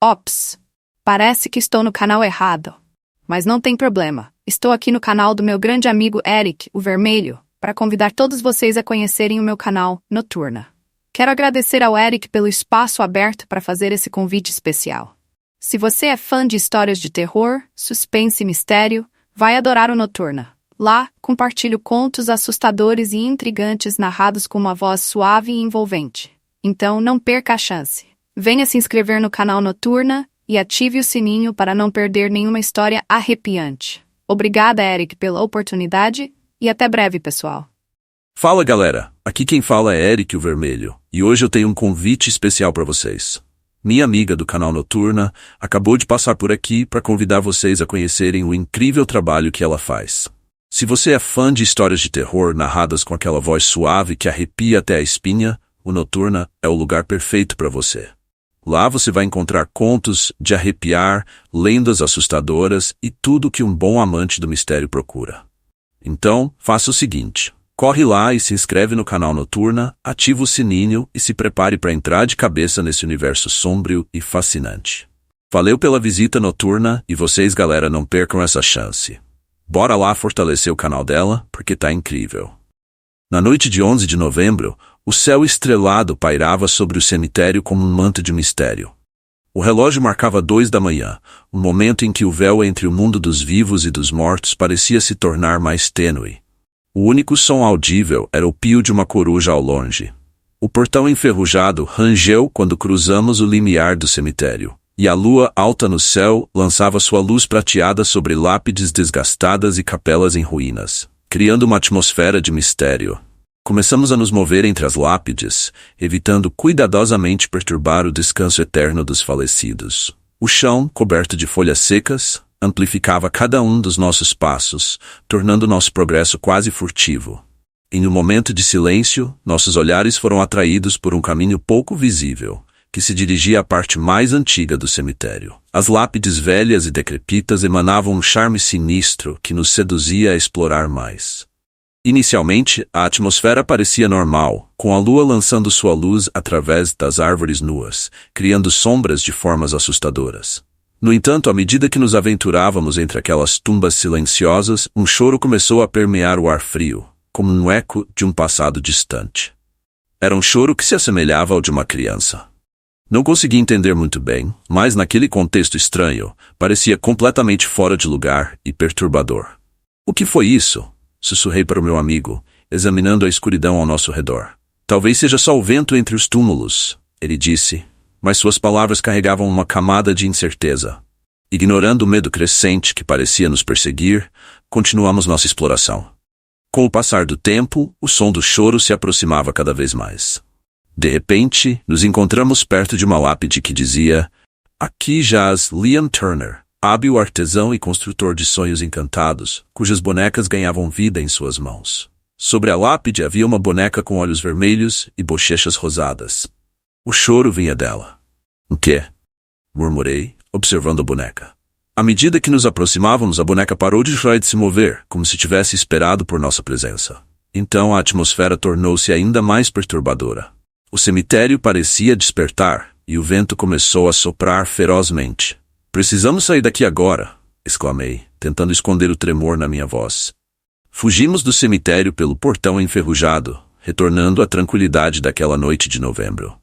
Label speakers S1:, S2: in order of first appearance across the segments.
S1: Ops! Parece que estou no canal errado. Mas não tem problema, estou aqui no canal do meu grande amigo Eric, o Vermelho, para convidar todos vocês a conhecerem o meu canal, Noturna. Quero agradecer ao Eric pelo espaço aberto para fazer esse convite especial. Se você é fã de histórias de terror, suspense e mistério, vai adorar o Noturna. Lá, compartilho contos assustadores e intrigantes narrados com uma voz suave e envolvente. Então, não perca a chance. Venha se inscrever no canal Noturna e ative o sininho para não perder nenhuma história arrepiante. Obrigada, Eric, pela oportunidade e até breve, pessoal.
S2: Fala, galera! Aqui quem fala é Eric, o Vermelho, e hoje eu tenho um convite especial para vocês. Minha amiga do canal Noturna acabou de passar por aqui para convidar vocês a conhecerem o incrível trabalho que ela faz. Se você é fã de histórias de terror narradas com aquela voz suave que arrepia até a espinha, o Noturna é o lugar perfeito para você. Lá você vai encontrar contos de arrepiar, lendas assustadoras e tudo que um bom amante do mistério procura. Então, faça o seguinte, corre lá e se inscreve no canal Noturna, ativa o sininho e se prepare para entrar de cabeça nesse universo sombrio e fascinante. Valeu pela visita Noturna e vocês, galera, não percam essa chance. Bora lá fortalecer o canal dela, porque tá incrível. Na noite de 11 de novembro, o céu estrelado pairava sobre o cemitério como um manto de mistério. O relógio marcava 2 da manhã, um momento em que o véu entre o mundo dos vivos e dos mortos parecia se tornar mais tênue. O único som audível era o pio de uma coruja ao longe. O portão enferrujado rangeu quando cruzamos o limiar do cemitério, e a lua alta no céu lançava sua luz prateada sobre lápides desgastadas e capelas em ruínas, criando uma atmosfera de mistério. Começamos a nos mover entre as lápides, evitando cuidadosamente perturbar o descanso eterno dos falecidos. O chão, coberto de folhas secas, amplificava cada um dos nossos passos, tornando nosso progresso quase furtivo. Em um momento de silêncio, nossos olhares foram atraídos por um caminho pouco visível, que se dirigia à parte mais antiga do cemitério. As lápides velhas e decrepitas emanavam um charme sinistro que nos seduzia a explorar mais. Inicialmente, a atmosfera parecia normal, com a lua lançando sua luz através das árvores nuas, criando sombras de formas assustadoras. No entanto, à medida que nos aventurávamos entre aquelas tumbas silenciosas, um choro começou a permear o ar frio, como um eco de um passado distante. Era um choro que se assemelhava ao de uma criança. Não consegui entender muito bem, mas naquele contexto estranho, parecia completamente fora de lugar e perturbador. O que foi isso? Sussurrei para o meu amigo, examinando a escuridão ao nosso redor. Talvez seja só o vento entre os túmulos, ele disse, mas suas palavras carregavam uma camada de incerteza. Ignorando o medo crescente que parecia nos perseguir, continuamos nossa exploração. Com o passar do tempo, o som do choro se aproximava cada vez mais. De repente, nos encontramos perto de uma lápide que dizia: "Aqui jaz Liam Turner, hábil artesão e construtor de sonhos encantados, cujas bonecas ganhavam vida em suas mãos." Sobre a lápide havia uma boneca com olhos vermelhos e bochechas rosadas. O choro vinha dela. "O quê?" murmurei, observando a boneca. À medida que nos aproximávamos, a boneca parou de chorar e de se mover, como se tivesse esperado por nossa presença. Então a atmosfera tornou-se ainda mais perturbadora. O cemitério parecia despertar, e o vento começou a soprar ferozmente. "Precisamos sair daqui agora", exclamei, tentando esconder o tremor na minha voz. Fugimos do cemitério pelo portão enferrujado, retornando à tranquilidade daquela noite de novembro.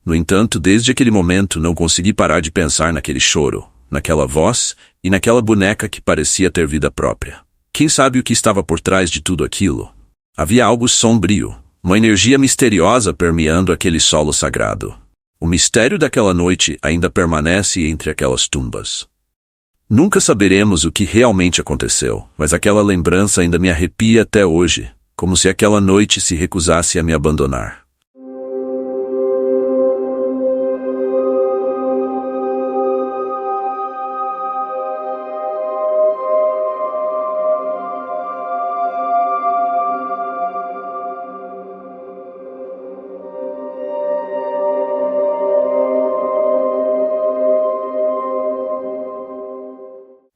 S2: No entanto, desde aquele momento não consegui parar de pensar naquele choro, naquela voz e naquela boneca que parecia ter vida própria. Quem sabe o que estava por trás de tudo aquilo? Havia algo sombrio, uma energia misteriosa permeando aquele solo sagrado. O mistério daquela noite ainda permanece entre aquelas tumbas. Nunca saberemos o que realmente aconteceu, mas aquela lembrança ainda me arrepia até hoje, como se aquela noite se recusasse a me abandonar.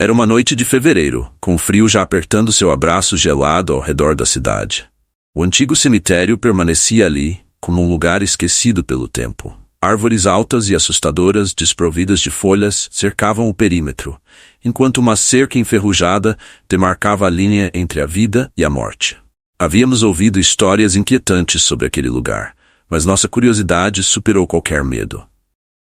S2: Era uma noite de fevereiro, com o frio já apertando seu abraço gelado ao redor da cidade. O antigo cemitério permanecia ali, como um lugar esquecido pelo tempo. Árvores altas e assustadoras, desprovidas de folhas, cercavam o perímetro, enquanto uma cerca enferrujada demarcava a linha entre a vida e a morte. Havíamos ouvido histórias inquietantes sobre aquele lugar, mas nossa curiosidade superou qualquer medo.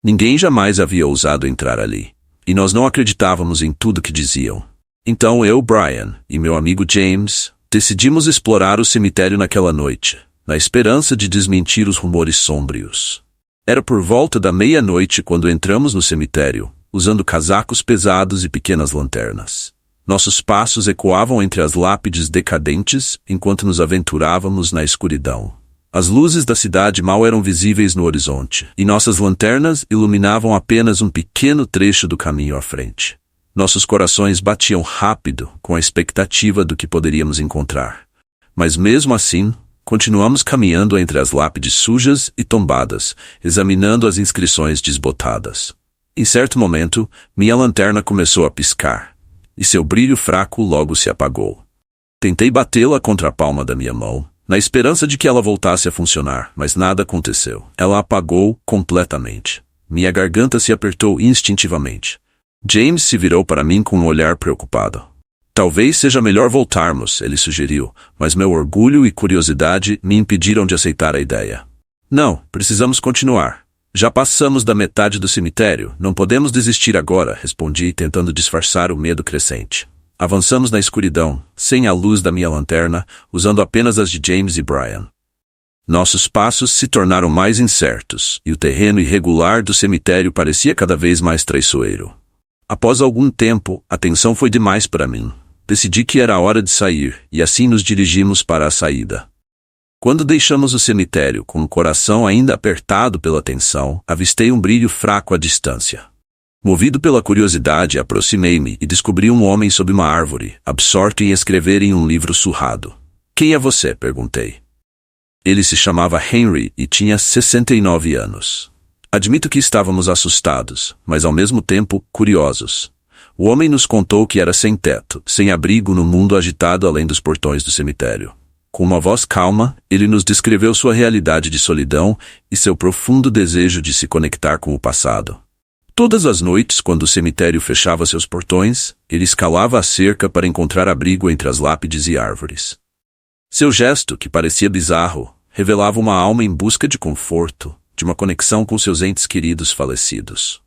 S2: Ninguém jamais havia ousado entrar ali, e nós não acreditávamos em tudo que diziam. Então eu, Brian, e meu amigo James, decidimos explorar o cemitério naquela noite, na esperança de desmentir os rumores sômbrios. Era por volta da meia-noite quando entramos no cemitério, usando casacos pesados e pequenas lanternas. Nossos passos ecoavam entre as lápides decadentes enquanto nos aventurávamos na escuridão. As luzes da cidade mal eram visíveis no horizonte, e nossas lanternas iluminavam apenas um pequeno trecho do caminho à frente. Nossos corações batiam rápido com a expectativa do que poderíamos encontrar. Mas mesmo assim, continuamos caminhando entre as lápides sujas e tombadas, examinando as inscrições desbotadas. Em certo momento, minha lanterna começou a piscar, e seu brilho fraco logo se apagou. Tentei batê-la contra a palma da minha mão, na esperança de que ela voltasse a funcionar, mas nada aconteceu. Ela apagou completamente. Minha garganta se apertou instintivamente. James se virou para mim com um olhar preocupado. Talvez seja melhor voltarmos, ele sugeriu, mas meu orgulho e curiosidade me impediram de aceitar a ideia. Não, precisamos continuar. Já passamos da metade do cemitério, não podemos desistir agora, respondi, tentando disfarçar o medo crescente. Avançamos na escuridão, sem a luz da minha lanterna, usando apenas as de James e Brian. Nossos passos se tornaram mais incertos, e o terreno irregular do cemitério parecia cada vez mais traiçoeiro. Após algum tempo, a tensão foi demais para mim. Decidi que era hora de sair, e assim nos dirigimos para a saída. Quando deixamos o cemitério, com o coração ainda apertado pela tensão, avistei um brilho fraco à distância. Movido pela curiosidade, aproximei-me e descobri um homem sob uma árvore, absorto em escrever em um livro surrado. "Quem é você?" perguntei. Ele se chamava Henry e tinha 69 anos. Admito que estávamos assustados, mas ao mesmo tempo curiosos. O homem nos contou que era sem teto, sem abrigo no mundo agitado além dos portões do cemitério. Com uma voz calma, ele nos descreveu sua realidade de solidão e seu profundo desejo de se conectar com o passado. Todas as noites, quando o cemitério fechava seus portões, ele escalava a cerca para encontrar abrigo entre as lápides e árvores. Seu gesto, que parecia bizarro, revelava uma alma em busca de conforto, de uma conexão com seus entes queridos falecidos.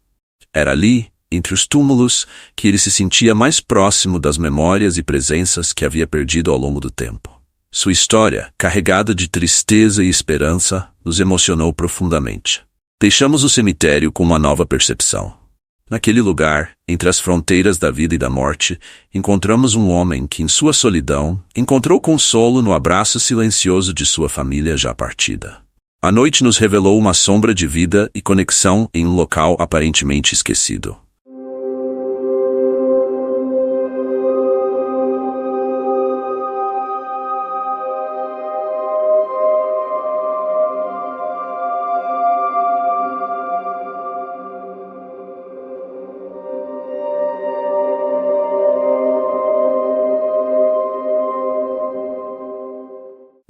S2: Era ali, entre os túmulos, que ele se sentia mais próximo das memórias e presenças que havia perdido ao longo do tempo. Sua história, carregada de tristeza e esperança, nos emocionou profundamente. Deixamos o cemitério com uma nova percepção. Naquele lugar, entre as fronteiras da vida e da morte, encontramos um homem que, em sua solidão, encontrou consolo no abraço silencioso de sua família já partida. A noite nos revelou uma sombra de vida e conexão em um local aparentemente esquecido.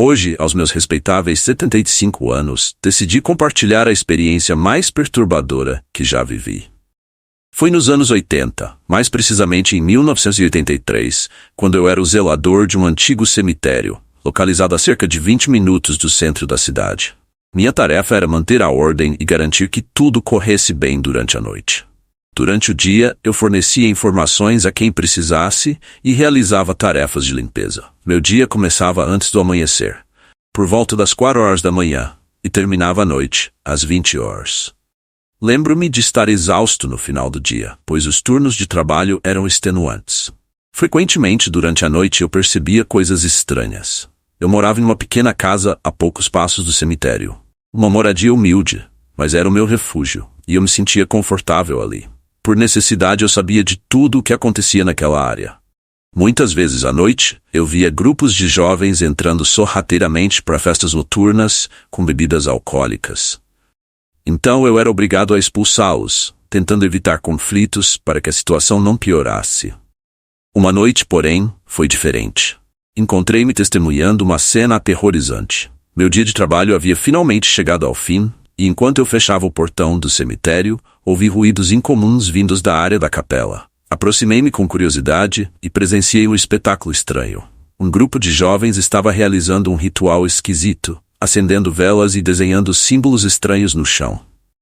S2: Hoje, aos meus respeitáveis 75 anos, decidi compartilhar a experiência mais perturbadora que já vivi. Foi nos anos 80, mais precisamente em 1983, quando eu era o zelador de um antigo cemitério, localizado a cerca de 20 minutos do centro da cidade. Minha tarefa era manter a ordem e garantir que tudo corresse bem durante a noite. Durante o dia, eu fornecia informações a quem precisasse e realizava tarefas de limpeza. Meu dia começava antes do amanhecer, por volta das 4 horas da manhã, e terminava à noite, às 20 horas. Lembro-me de estar exausto no final do dia, pois os turnos de trabalho eram extenuantes. Frequentemente, durante a noite, eu percebia coisas estranhas. Eu morava em uma pequena casa a poucos passos do cemitério. Uma moradia humilde, mas era o meu refúgio, e eu me sentia confortável ali. Por necessidade, eu sabia de tudo o que acontecia naquela área. Muitas vezes à noite, eu via grupos de jovens entrando sorrateiramente para festas noturnas com bebidas alcoólicas. Então eu era obrigado a expulsá-los, tentando evitar conflitos para que a situação não piorasse. Uma noite, porém, foi diferente. Encontrei-me testemunhando uma cena aterrorizante. Meu dia de trabalho havia finalmente chegado ao fim, E enquanto eu fechava o portão do cemitério, ouvi ruídos incomuns vindos da área da capela. Aproximei-me com curiosidade e presenciei um espetáculo estranho. Um grupo de jovens estava realizando um ritual esquisito, acendendo velas e desenhando símbolos estranhos no chão.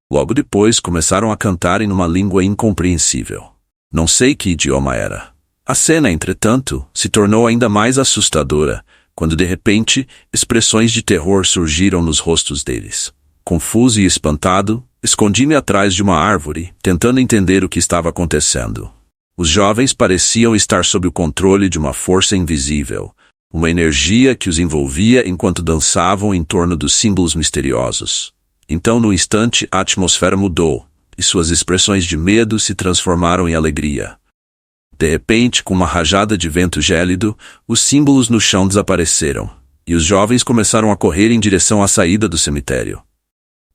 S2: Logo depois começaram a cantar em uma língua incompreensível. Não sei que idioma era. A cena, entretanto, se tornou ainda mais assustadora, quando de repente, expressões de terror surgiram nos rostos deles. Confuso e espantado, escondi-me atrás de uma árvore, tentando entender o que estava acontecendo. Os jovens pareciam estar sob o controle de uma força invisível, uma energia que os envolvia enquanto dançavam em torno dos símbolos misteriosos. Então, no instante, a atmosfera mudou, e suas expressões de medo se transformaram em alegria. De repente, com uma rajada de vento gélido, os símbolos no chão desapareceram, e os jovens começaram a correr em direção à saída do cemitério.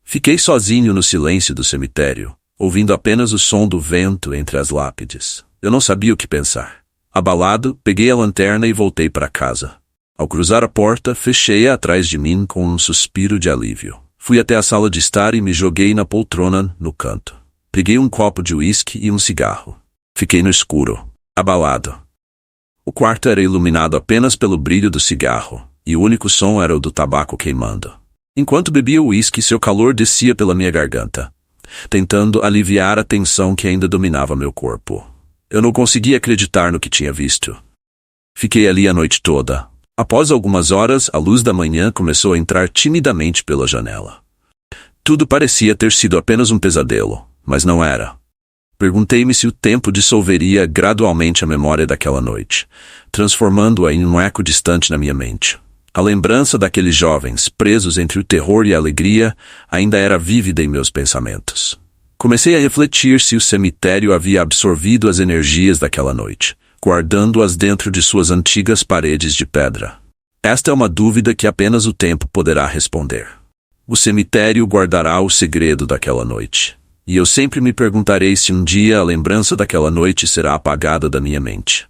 S2: Fiquei sozinho no silêncio do cemitério, ouvindo apenas o som do vento entre as lápides. Eu não sabia o que pensar. Abalado, peguei a lanterna e voltei para casa. Ao cruzar a porta, fechei-a atrás de mim com um suspiro de alívio. Fui até a sala de estar e me joguei na poltrona, no canto. Peguei um copo de uísque e um cigarro. Fiquei no escuro, abalado. O quarto era iluminado apenas pelo brilho do cigarro, e o único som era o do tabaco queimando. Enquanto bebia o uísque, seu calor descia pela minha garganta, tentando aliviar a tensão que ainda dominava meu corpo. Eu não conseguia acreditar no que tinha visto. Fiquei ali a noite toda. Após algumas horas, a luz da manhã começou a entrar timidamente pela janela. Tudo parecia ter sido apenas um pesadelo, mas não era. Perguntei-me se o tempo dissolveria gradualmente a memória daquela noite, transformando-a em um eco distante na minha mente. A lembrança daqueles jovens, presos entre o terror e a alegria, ainda era vívida em meus pensamentos. Comecei a refletir se o cemitério havia absorvido as energias daquela noite, guardando-as dentro de suas antigas paredes de pedra. Esta é uma dúvida que apenas o tempo poderá responder. O cemitério guardará o segredo daquela noite, e eu sempre me perguntarei se um dia a lembrança daquela noite será apagada da minha mente.